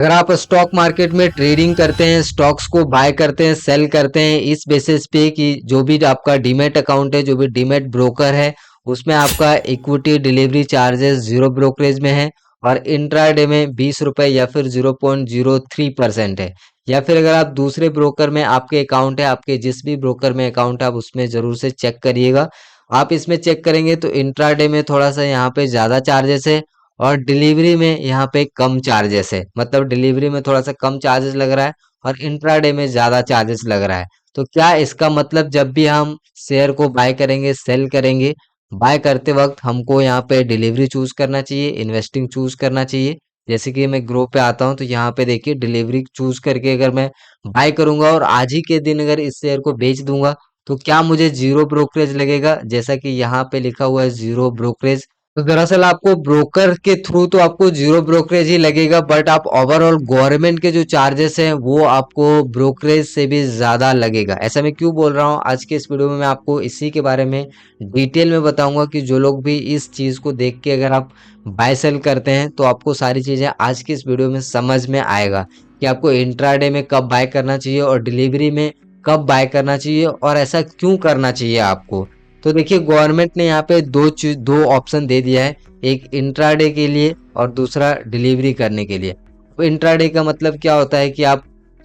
अगर आप stock market में ट्रेडिंग करते हैं, स्टॉक्स को बाय करते हैं, सेल करते हैं इस बेसिस पे कि जो भी आपका डीमैट अकाउंट है, जो भी डीमैट ब्रोकर है, उसमें आपका equity delivery charges zero brokerage में है और इंट्राडे में 20 रुपए या फिर 0.03% है। या फिर अगर आप दूसरे ब्रोकर में आपके अकाउंट है, आपके जिस भी ब्रोकर में अकाउंट है आप उसमें जरूर से चेक करिएगा। आप इसमें चेक करेंगे तो इंट्राडे में थोड़ा सा यहाँ पे ज़्यादा चार्जेस है और डिलीवरी में यहाँ पे कम चार्जेस है। मतलब डिलीवरी में थोड़ा सा कम चार्जेस लग रहा है और इंट्राडे में ज़्यादा चार्जेस लग रहा है। तो क्या इसका मतलब जब भी हम शेयर को बाय करेंगे, सेल करेंगे, बाय करते वक्त हमको यहाँ पे डिलीवरी चूज करना चाहिए, इन्वेस्टिंग चूज करना चाहिए। जैसे कि मैं ग्रो पे आता हूँ तो यहाँ पे देखिए डिलीवरी चूज करके अगर मैं बाय करूंगा और आज ही के दिन अगर इस शेयर को बेच दूंगा तो क्या मुझे जीरो ब्रोकरेज लगेगा? जैसा कि यहाँ पे लिखा हुआ है जीरो ब्रोकरेज। तो दरअसल आपको ब्रोकर के थ्रू तो आपको जीरो ब्रोकरेज ही लगेगा, बट आप ओवरऑल गवर्नमेंट के जो चार्जेस हैं वो आपको ब्रोकरेज से भी ज्यादा लगेगा। ऐसा मैं क्यों बोल रहा हूँ, आज के इस वीडियो में मैं आपको इसी के बारे में डिटेल में बताऊंगा कि जो लोग भी इस चीज को देख के अगर आप बाय सेल करते हैं तो आपको सारी चीजें आज की इस वीडियो में समझ में आएगा कि आपको इंट्राडे में कब बाय करना चाहिए और डिलीवरी में कब बाय करना चाहिए और ऐसा क्यों करना चाहिए आपको। तो देखिए गवर्नमेंट ने यहाँ पे दो ऑप्शन दे दिया है, एक इंट्राडे के लिए और दूसरा डिलीवरी करने के लिए। तो इंट्राडे का मतलब क्या होता है कि आप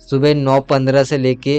सुबह 9:15 से लेके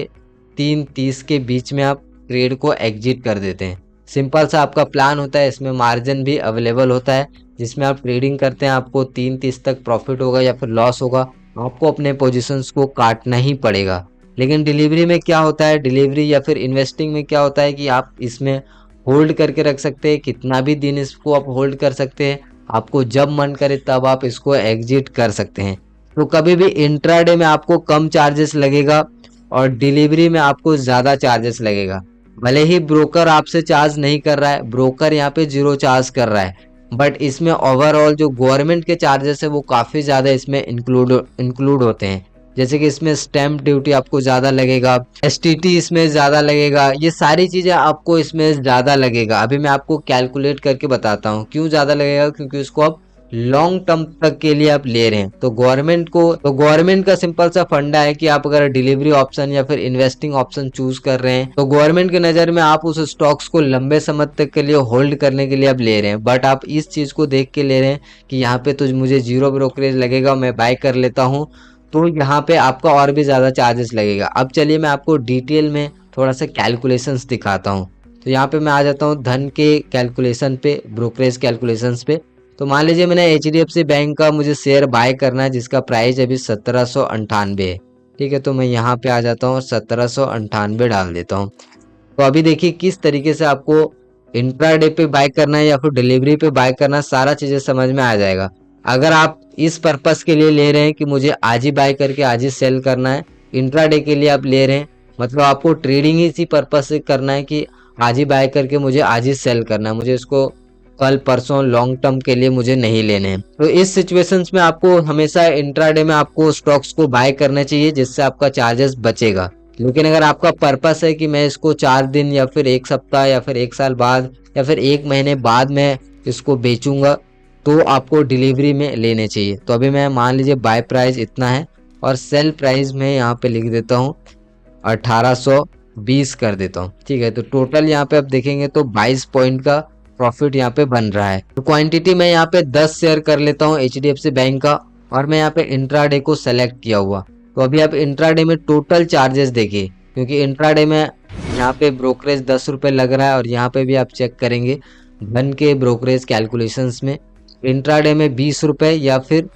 3:30 के बीच में आप ट्रेड को एग्जिट कर देते हैं। सिंपल सा आपका प्लान होता है, इसमें मार्जिन भी अवेलेबल होता है जिसमें आप ट्रेडिंग करते हैं, आपको 3:30 तक प्रॉफिट होगा या फिर लॉस होगा, आपको अपने पोजीशंस को काटना ही पड़ेगा। लेकिन डिलीवरी में क्या होता है, डिलीवरी या फिर इन्वेस्टिंग में क्या होता है कि आप इसमें होल्ड करके रख सकते हैं, कितना भी दिन इसको आप होल्ड कर सकते हैं, आपको जब मन करे तब आप इसको एग्जिट कर सकते हैं। तो कभी भी इंट्राडे में आपको कम चार्जेस लगेगा और डिलीवरी में आपको ज्यादा चार्जेस लगेगा। भले ही ब्रोकर आपसे चार्ज नहीं कर रहा है, ब्रोकर यहाँ पे जीरो चार्ज कर रहा है, बट इसमें ओवरऑल जो गवर्नमेंट के चार्जेस है वो काफी ज्यादा इसमें इंक्लूड इंक्लूड होते हैं। जैसे कि इसमें स्टैम्प ड्यूटी आपको ज्यादा लगेगा, एसटीटी इसमें ज्यादा लगेगा, ये सारी चीजें आपको इसमें ज्यादा लगेगा। अभी मैं आपको कैलकुलेट करके बताता हूँ क्यों ज्यादा लगेगा, क्योंकि उसको आप लॉन्ग टर्म तक के लिए आप ले रहे हैं। तो गवर्नमेंट का सिंपल सा फंडा है कि आप अगर डिलीवरी ऑप्शन या फिर इन्वेस्टिंग ऑप्शन चूज कर रहे हैं तो गवर्नमेंट की नजर में आप उस स्टॉक्स को लंबे समय तक के लिए होल्ड करने के लिए आप ले रहे हैं। बट आप इस चीज को देख के ले रहे हैं कि यहाँ पे तो मुझे जीरो ब्रोकरेज लगेगा, मैं बाय कर लेता हूँ, तो यहाँ पे आपका और भी ज़्यादा चार्जेस लगेगा। अब चलिए मैं आपको डिटेल में थोड़ा सा कैलकुलेशंस दिखाता हूँ। तो यहाँ पे मैं आ जाता हूँ धन के कैलकुलेशन पे, ब्रोकरेज कैलकुलेशंस पे। तो मान लीजिए मैंने HDFC बैंक का मुझे शेयर बाय करना है जिसका प्राइस अभी 1798 है। ठीक है, तो मैं यहाँ पे आ जाता हूँ और 1798 डाल देता हूँ। तो अभी देखिए किस तरीके से आपको इंट्राडे पे बाय करना है या फिर डिलीवरी पे बाय करना है, सारा चीजें समझ में आ जाएगा। अगर आप इस पर्पस के लिए ले रहे हैं कि मुझे आज ही बाय करके आज ही सेल करना है, इंट्राडे के लिए आप ले रहे हैं, मतलब आपको ट्रेडिंग ही इसी पर्पस से करना है कि आज ही बाय करके मुझे आज ही सेल करना है, मुझे इसको कल परसों लॉन्ग टर्म के लिए मुझे नहीं लेने हैं। तो इस सिचुएशंस में आपको हमेशा इंट्राडे में आपको स्टॉक्स को बाय करना चाहिए जिससे आपका चार्जेस बचेगा। लेकिन अगर आपका पर्पस है कि मैं इसको 4 दिन या फिर एक सप्ताह या फिर एक साल बाद या फिर एक महीने बाद मैं इसको बेचूंगा, तो आपको डिलीवरी में लेने चाहिए। तो अभी मैं मान लीजिए बाय प्राइस इतना है और सेल प्राइस में यहाँ पे लिख देता हूँ 1820 कर देता हूँ। ठीक है, तो टोटल यहाँ पे आप देखेंगे तो 22 पॉइंट का प्रॉफिट यहाँ पे बन रहा है। तो क्वांटिटी मैं यहाँ पे 10 शेयर कर लेता हूँ HDFC बैंक का और मैं यहाँ पे इंट्राडे को सेलेक्ट किया हुआ। तो अभी आप इंट्राडे में टोटल चार्जेस देखिए, क्योंकि इंट्राडे में यहाँ पे ब्रोकरेज 10 रुपये लग रहा है और यहाँ पे भी आप चेक करेंगे धन के ब्रोकरेज कैलकुलेशंस में इंट्राडे में 20 रुपये या फिर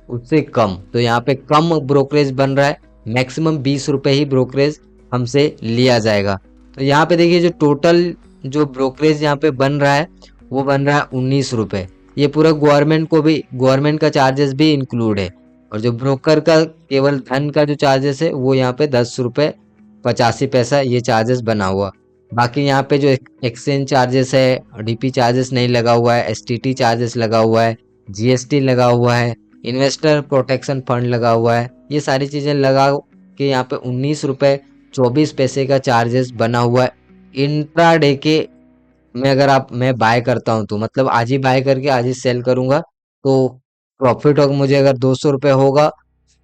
उससे कम, तो यहाँ पे कम ब्रोकरेज बन रहा है, मैक्सिमम 20 रुपये ही ब्रोकरेज हमसे लिया जाएगा। तो यहाँ पे देखिए जो टोटल जो ब्रोकरेज यहाँ पे बन रहा है वो बन रहा है 19 रुपये। ये पूरा गवर्नमेंट का चार्जेस भी इंक्लूड है और जो ब्रोकर का केवल धन का जो चार्जेस है वो यहाँ पे 10 रुपये 85 पैसा ये चार्जेस बना हुआ। बाकी यहाँ पे जो एक्सचेंज चार्जेस है, डीपी चार्जेस नहीं लगा हुआ है, एसटीटी चार्जेस लगा हुआ है, जीएसटी लगा हुआ है, इन्वेस्टर प्रोटेक्शन फंड लगा हुआ है, ये सारी चीजें लगा के यहाँ पे 19 रुपये 24 पैसे का चार्जेस बना हुआ है इंट्राडे के में। अगर मैं बाय करता हूँ तो मतलब आज ही बाय करके आज ही सेल करूंगा तो प्रॉफिट होगा मुझे, अगर 200 रुपये होगा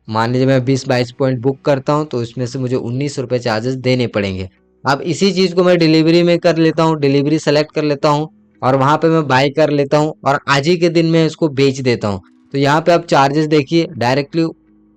मान लीजिए मैं 20-22 पॉइंट बुक करता हूँ तो इसमें से मुझे 19 रुपये चार्जेस देने पड़ेंगे। अब इसी चीज़ को मैं डिलीवरी में कर लेता हूँ, डिलीवरी सेलेक्ट कर लेता हूँ और वहाँ पे मैं बाय कर लेता हूँ और आज ही के दिन में इसको बेच देता हूँ। तो यहाँ पे आप चार्जेस देखिए डायरेक्टली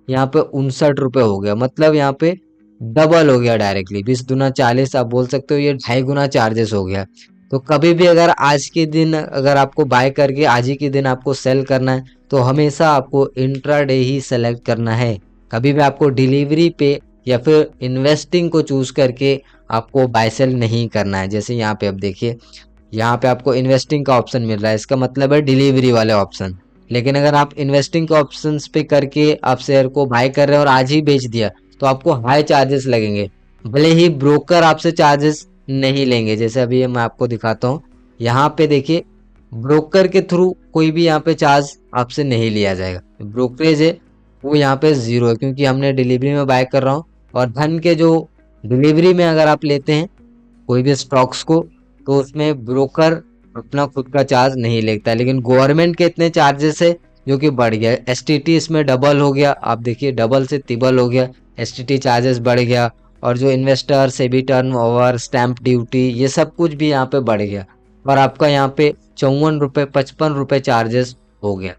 यहाँ पे 59 रुपये हो गया, मतलब यहाँ पे डबल हो गया डायरेक्टली। 20 दूना 40, आप बोल सकते हो ये 2.5 गुना चार्जेस हो गया। तो कभी भी अगर आज के दिन अगर आपको बाय करके आज ही के दिन आपको सेल करना है तो हमेशा आपको इंट्राडे ही सेलेक्ट करना है। कभी भी आपको डिलीवरी पे या फिर इन्वेस्टिंग को चूज करके आपको बाय सेल नहीं करना है। जैसे यहाँ पे अब देखिए, यहाँ पे आपको इन्वेस्टिंग का ऑप्शन मिल रहा है, इसका मतलब है डिलीवरी वाले ऑप्शन। लेकिन अगर आप इन्वेस्टिंग के ऑप्शंस पे करके आप शेयर को बाय कर रहे हैं और आज ही बेच दिया तो आपको हाई चार्जेस लगेंगे, भले ही ब्रोकर आपसे चार्जेस नहीं लेंगे। जैसे अभी मैं आपको दिखाता हूँ, यहाँ पे देखिए ब्रोकर के थ्रू कोई भी यहाँ पे चार्ज आपसे नहीं लिया जाएगा। ब्रोकरेज है वो यहाँ पे जीरो है, क्योंकि हमने डिलीवरी में बाय कर रहा हूँ। और धन के जो डिलीवरी में अगर आप लेते हैं कोई भी स्टॉक्स को तो उसमें ब्रोकर अपना खुद का चार्ज नहीं लेता है। लेकिन गवर्नमेंट के इतने चार्जेस है जो कि बढ़ गया। एसटीटी इसमें डबल हो गया, आप देखिए डबल से तिबल हो गया, एसटीटी चार्जेस बढ़ गया। और जो investor SEBI turn over stamp duty ये सब कुछ भी यहाँ पे बढ़ गया और आपका यहाँ पे 54 रुपये 55 रुपये चार्जेस हो गया।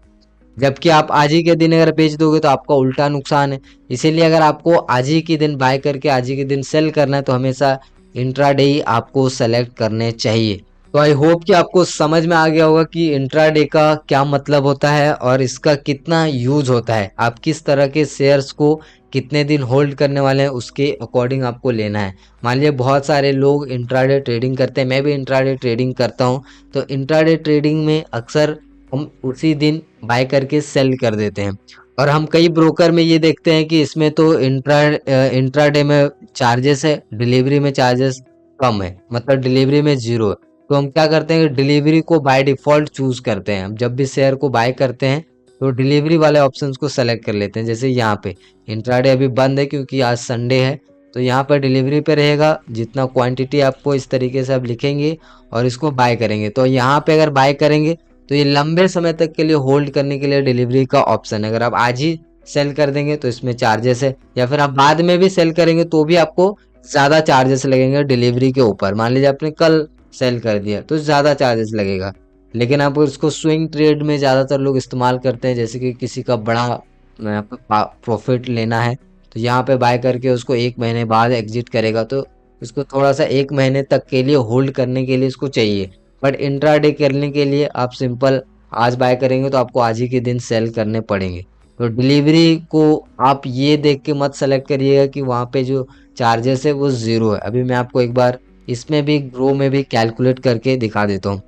जबकि आप आज ही के दिन अगर बेच दोगे तो आपका उल्टा नुकसान है। इसीलिए अगर आपको आज ही के दिन बाय करके आज ही के दिन सेल करना है तो हमेशा इंट्राडे ही आपको सेलेक्ट करने चाहिए। तो आई होप कि आपको समझ में आ गया होगा कि इंट्राडे का क्या मतलब होता है और इसका कितना यूज होता है। आप किस तरह के शेयर्स को कितने दिन होल्ड करने वाले हैं उसके अकॉर्डिंग आपको लेना है। मान लीजिए बहुत सारे लोग इंट्राडे ट्रेडिंग करते हैं, मैं भी इंट्राडे ट्रेडिंग करता हूँ। तो इंट्राडे ट्रेडिंग में अक्सर हम उसी दिन बाय करके सेल कर देते हैं। और हम कई ब्रोकर में ये देखते हैं कि इसमें तो इंट्राडे में चार्जेस है, डिलीवरी में चार्जेस कम है, मतलब डिलीवरी में जीरो है। तो हम क्या करते हैं कि डिलीवरी को बाय डिफॉल्ट चूज करते हैं। हम जब भी शेयर को बाय करते हैं तो डिलीवरी वाले ऑप्शंस को सेलेक्ट कर लेते हैं। जैसे यहाँ पे इंट्राडे अभी बंद है क्योंकि आज संडे है, तो यहाँ पर डिलीवरी पे रहेगा। जितना क्वांटिटी आपको इस तरीके से आप लिखेंगे और इसको बाय करेंगे। तो यहाँ पे अगर बाय करेंगे तो ये लंबे समय तक के लिए होल्ड करने के लिए डिलीवरी का ऑप्शन है। अगर आप आज ही सेल कर देंगे तो इसमें चार्जेस है, या फिर आप बाद में भी सेल करेंगे तो भी आपको ज्यादा चार्जेस लगेंगे डिलीवरी के ऊपर। मान लीजिए आपने कल सेल कर दिया तो ज्यादा चार्जेस लगेगा। लेकिन आप इसको स्विंग ट्रेड में ज्यादातर लोग इस्तेमाल करते हैं, जैसे कि किसी का बड़ा प्रॉफिट लेना है तो यहाँ पे बाय करके उसको 1 महीने बाद एग्जिट करेगा, तो उसको थोड़ा सा 1 महीने तक के लिए होल्ड करने के लिए इसको चाहिए। बट इंट्राडे करने के लिए आप सिंपल आज बाय करेंगे तो आपको आज ही के दिन सेल करने पड़ेंगे। तो डिलीवरी को आप ये देख के मत सेलेक्ट करिएगा कि वहाँ पे जो चार्जेस है वो जीरो है। अभी मैं आपको एक बार इसमें भी ग्रो में भी कैलकुलेट करके दिखा देता हूँ।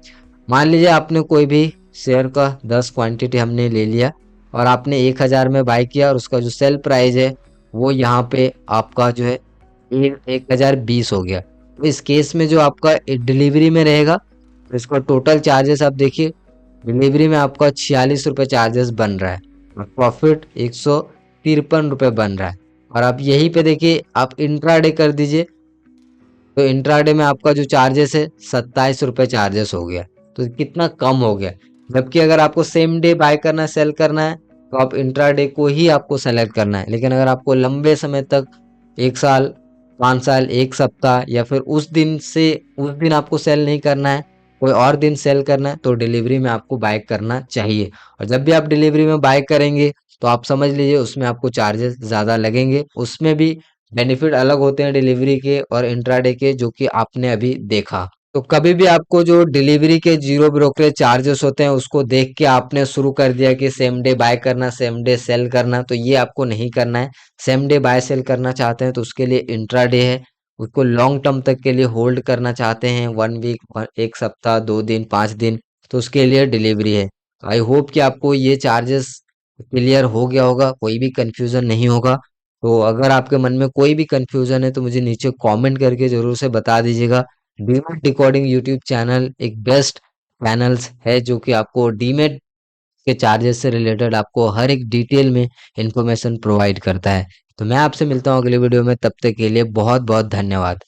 मान लीजिए आपने कोई भी शेयर का 10 क्वांटिटी हमने ले लिया और आपने 1000 में बाय किया और उसका जो सेल प्राइस है वो यहाँ पे आपका जो है 1020 हो गया। तो इस केस में जो आपका डिलीवरी में रहेगा तो इसका टोटल चार्जेस आप देखिए, डिलीवरी में आपका 46 रुपये चार्जेस बन रहा है और प्रॉफिट 153 रुपये बन रहा है। और आप यहीं पे देखिए आप इंट्राडे कर दीजिए तो इंट्राडे में आपका जो चार्जेस है 27 रुपये चार्जेस हो गया। तो कितना कम हो गया। जबकि अगर आपको सेम डे बाय करना है सेल करना है तो आप इंट्राडे को ही आपको सेलेक्ट करना है। लेकिन अगर आपको लंबे समय तक 1 साल 5 साल 1 सप्ताह या फिर उस दिन से उस दिन आपको सेल नहीं करना है, कोई और दिन सेल करना है तो डिलीवरी में आपको बाय करना चाहिए। और जब भी आप डिलीवरी में बाय करेंगे तो आप समझ लीजिए उसमें आपको चार्जेस ज़्यादा लगेंगे। उसमें भी बेनिफिट अलग होते हैं डिलीवरी के और इंट्राडे के, जो कि आपने अभी देखा। तो कभी भी आपको जो डिलीवरी के जीरो ब्रोकरेज चार्जेस होते हैं उसको देख के आपने शुरू कर दिया कि सेम डे बाय करना सेम डे सेल करना, तो ये आपको नहीं करना है। सेम डे बाय सेल करना चाहते हैं तो उसके लिए इंट्राडे है, उसको लॉन्ग टर्म तक के लिए होल्ड करना चाहते हैं 1 वीक 1 सप्ताह 2 दिन 5 दिन, तो उसके लिए डिलीवरी है। आई होप कि आपको ये चार्जेस क्लियर हो गया होगा, कोई भी कंफ्यूजन नहीं होगा। तो अगर आपके मन में कोई भी कंफ्यूजन है तो मुझे नीचे कमेंट करके जरूर से बता दीजिएगा। डीमेट डिकोडिंग यूट्यूब चैनल एक बेस्ट चैनल्स है जो कि आपको डीमेट के चार्जेस से रिलेटेड आपको हर एक डिटेल में इंफॉर्मेशन प्रोवाइड करता है। तो मैं आपसे मिलता हूँ अगले वीडियो में, तब तक के लिए बहुत बहुत धन्यवाद।